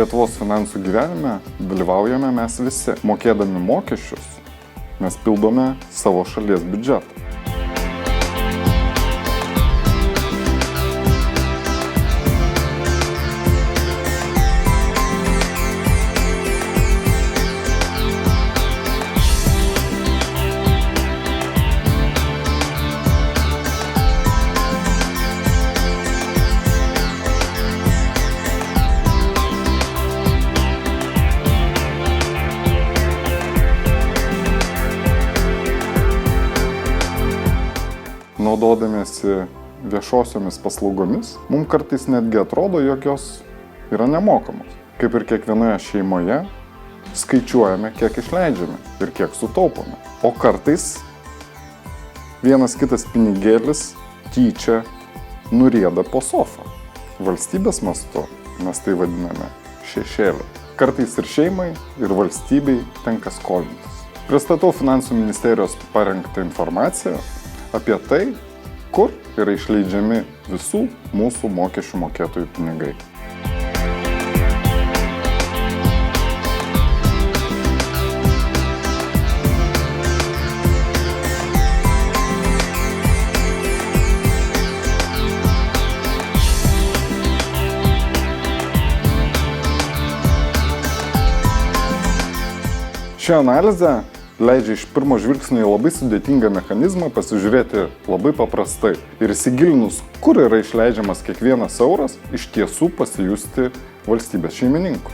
Lietuvos finansų gyvenime dalyvaujame mes visi. Mokėdami mokesčius, mes pildome savo šalies biudžetą. Naudodamiesi viešosiomis paslaugomis, mums kartais netgi atrodo, jog jos yra nemokamos. Kaip ir kiekvienoje šeimoje, skaičiuojame, kiek išleidžiame ir kiek sutaupome. O kartais vienas kitas pinigėlis tyčia nurieda po sofą. Valstybės mastu mes tai vadiname šešėliu. Kartais ir šeimai, ir valstybei tenka skolintis. Pristatau Finansų ministerijos parengtą informaciją apie tai, kur yra išleidžiami visų mūsų mokesčių mokėtojų pinigai. Ši analizė leidžia iš pirmo žvilgsnio į labai sudėtingą mechanizmą pasižiūrėti labai paprastai ir įsigilinus, kur yra išleidžiamas kiekvienas euras, iš tiesų pasijusti valstybės šeimininku.